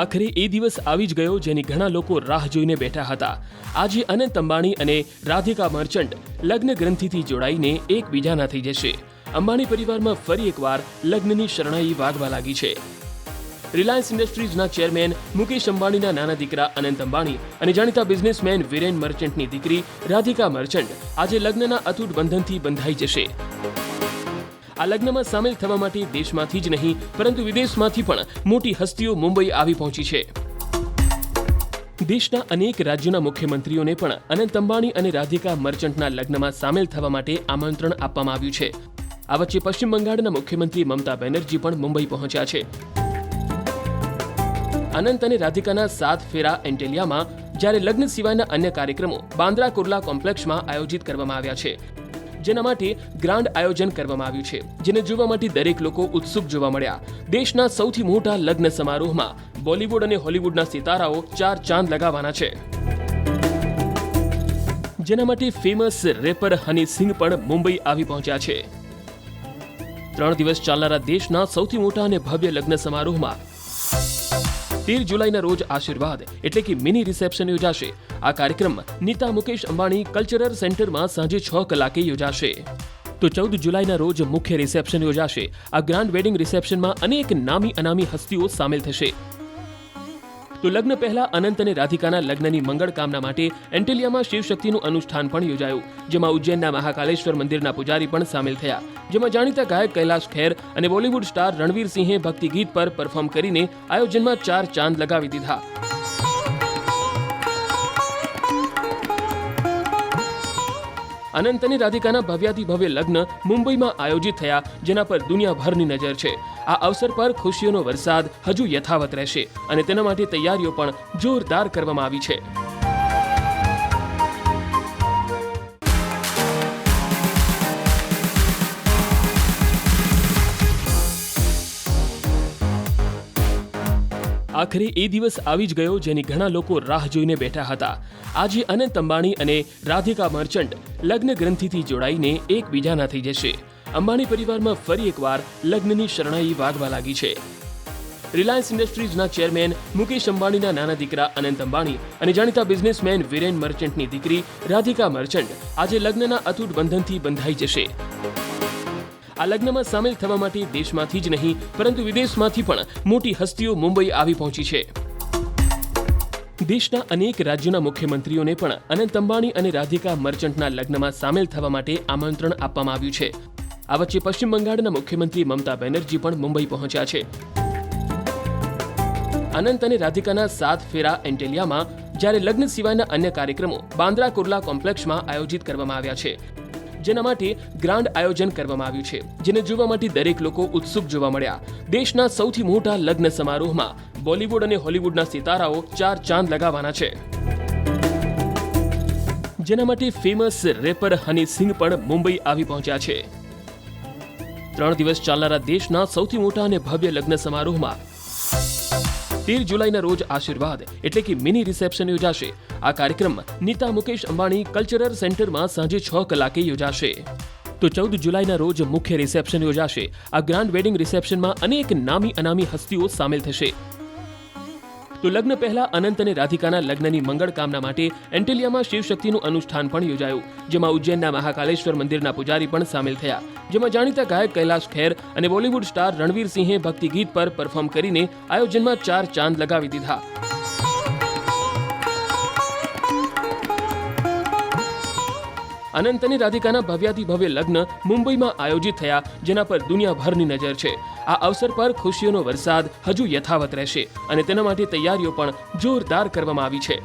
આખરે એ દિવસ આવી જ ગયો જેની ઘણા લોકો રાહ જોઈને બેઠા હતા। આજે અનંત અંબાણી અને રાધિકા મર્ચન્ટ લગ્ન ગ્રંથિથી જોડાઈને એકબીજાના થઈ જશે। અંબાણી પરિવારમાં ફરી એકવાર લગ્નની શરણાઈ વાગવા લાગી છે। રિલાયન્સ ઇન્ડસ્ટ્રીઝના ચેરમેન મુકેશ અંબાણીના નાના દીકરા અનંત અંબાણી અને જાણીતા બિઝનેસમેન વિરેન મર્ચન્ટની દીકરી રાધિકા મર્ચન્ટ આજે લગ્નના અતૂટ બંધનથી બંધાઈ જશે। આ લગ્નમાં સામેલ થવા માટે દેશમાંથી જ નહીં પરંતુ વિદેશમાંથી પણ મોટી હસ્તીઓ મુંબઈ આવી પહોંચી છે। દેશના અનેક રાજ્યોના મુખ્યમંત્રીઓને પણ અનંત અંબાણી અને રાધિકા મર્ચન્ટના લગ્નમાં સામેલ થવા માટે આમંત્રણ આપવામાં આવ્યું છે। આ વચ્ચે પશ્ચિમ બંગાળના મુખ્યમંત્રી મમતા બેનર્જી પણ મુંબઈ પહોંચ્યા છે। અનંત અને રાધિકાના 7 ફેરા એન્ટેલિયામાં જ્યારે લગ્ન સિવાયના અન્ય કાર્યક્રમો બાંદ્રા કુર્લા કોમ્પ્લેક્સમાં આયોજિત કરવામાં આવ્યા છે, જેના માટે ગ્રાન્ડ આયોજન કરવામાં આવ્યું છે, જેને જોવા માટે દરેક લોકો ઉત્સુક જોવા મળ્યા। દેશના સૌથી મોટા લગ્ન સમારોહમાં બોલિવૂડ અને હોલિવૂડના સિતારાઓ 4 ચાંદ લગાવવાના છે, જેના માટે ફેમસ રેપર હની સિંહ પણ મુંબઈ આવી પહોંચ્યા છે। 3 દિવસ ચાલનારા દેશના સૌથી મોટા અને ભવ્ય લગ્ન સમારોહમાં 13 જુલાઈના રોજ આશીર્વાદ એટલે કે મિની રિસેપ્શન યોજાશે। આ કાર્યક્રમ નીતા મુકેશ અંબાણી કલ્ચરલ સેન્ટરમાં સાંજે 6 કલાકે યોજાશે। તો 14 જુલાઈના રોજ મુખ્ય રિસેપ્શન યોજાશે। આ ગ્રાન્ડ વેડિંગ રિસેપ્શનમાં અનેક નામી અનામી હસ્તીઓ સામેલ થશે। તો લગ્ન પહેલા અનંત અને રાધિકાના લગ્નની મંગળ કામના માટે એન્ટેલિયામાં શિવશક્તિનું અનુષ્ઠાન પણ યોજાયું, જેમાં ઉજ્જૈનના મહાકાલેશ્વર મંદિરના પૂજારી પણ સામેલ થયા, જેમાં જાણીતા ગાયક કૈલાશ ખેર અને બોલિવૂડ સ્ટાર રણવીર સિંહે ભક્તિ ગીત પર પરફોર્મ કરીને આયોજનમાં 4 ચાંદ લગાવી દીધા। અનંત અને રાધિકાના ભવ્યાતિ ભવ્ય લગ્ન મુંબઈમાં આયોજિત થયા, જેના પર દુનિયાભરની નજર છે। આ અવસર પર ખુશીઓનો વરસાદ હજુ યથાવત રહેશે અને તેના માટે તૈયારીઓ પણ જોરદાર કરવામાં આવી છે। આખરે એ દિવસ આવી જ ગયો જેની ઘણા લોકો રાહ જોઈને બેઠા હતા। આજે અનંત અંબાણી અને રાધિકા મર્ચન્ટ લગ્ન ગ્રંથિથી જોડાઈને એકબીજાના થઈ જશે। અંબાણી પરિવારમાં ફરી એકવાર લગ્નની શરણાઈ વાગવા લાગી છે। રિલાયન્સ ઇન્ડસ્ટ્રીઝના ચેરમેન મુકેશ અંબાણીના નાના દીકરા અનંત અંબાણી અને જાણીતા બિઝનેસમેન વિરેન મર્ચન્ટની દીકરી રાધિકા મર્ચન્ટ આજે લગ્નના અતૂટ બંધનથી બંધાઈ જશે। આ લગ્નમાં સામેલ થવા માટે દેશમાંથી જ નહીં પરંતુ વિદેશમાંથી પણ મોટી હસ્તીઓ મુંબઈ આવી પહોંચી છે। દેશના અનેક રાજ્યોના મુખ્યમંત્રીઓને પણ અનંત અંબાણી અને રાધિકા મર્ચન્ટના લગ્નમાં સામેલ થવા માટે આમંત્રણ આપવામાં આવ્યું છે। આ વચ્ચે પશ્ચિમ બંગાળના મુખ્યમંત્રી મમતા બેનર્જી પણ મુંબઈ પહોંચ્યા છે। અનંત અને રાધિકાના 7 ફેરા એન્ટેલિયામાં જ્યારે લગ્ન સિવાયના અન્ય કાર્યક્રમો બાંદ્રા કુર્લા કોમ્પ્લેક્સમાં આયોજિત કરવામાં આવ્યા છે, જેના માટે ગ્રાન્ડ આયોજન કરવામાં આવ્યું છે, જેને જોવા માટે દરેક લોકો ઉત્સુક જોવા મળ્યા। દેશના સૌથી મોટા લગ્ન સમારોહમાં બોલિવૂડ અને હોલિવૂડના સિતારાઓ 4 ચાંદ લગાવવાના છે, જેના માટે ફેમસ રેપર હની સિંહ પણ મુંબઈ આવી પહોંચ્યા છે। 3 દિવસ ચાલનારા દેશના સૌથી મોટા અને ભવ્ય લગ્ન સમારોહમાં 13 જુલાઈના રોજ આશીર્વાદ એટલે કે મિની રિસેપ્શન યોજાશે। આ કાર્યક્રમ નીતા મુકેશ અંબાણી કલ્ચરલ સેન્ટરમાં સાંજે 6 કલાકે યોજાશે। તો 14 જુલાઈના રોજ મુખ્ય રિસેપ્શન યોજાશે। આ ગ્રાન્ડ વેડિંગ રિસેપ્શનમાં અનેક નામી અનામી હસ્તીઓ સામેલ થશે। તો લગ્ન પહેલા અનંત અને રાધિકાના લગ્નની મંગળ કામના માટે એન્ટેલિયામાં શિવશક્તિનું અનુષ્ઠાન પણ યોજાયું, જેમાં ઉજ્જૈનના મહાકાલેશ્વર મંદિરના પૂજારી પણ સામેલ થયા, જેમાં જાણીતા ગાયક કૈલાશ ખેર અને બોલિવૂડ સ્ટાર રણવીર સિંહે ભક્તિ ગીત પર પરફોર્મ કરીને આયોજનમાં 4 ચાંદ લગાવી દીધા। અનંત અને રાધિકાના ભવ્યાતિ ભવ્ય લગ્ન મુંબઈમાં આયોજિત થયા, જેના પર દુનિયાભરની નજર છે। આ અવસર પર ખુશીઓનો વરસાદ હજુ યથાવત રહેશે અને તેના માટે તૈયારીઓ પણ જોરદાર કરવામાં આવી છે।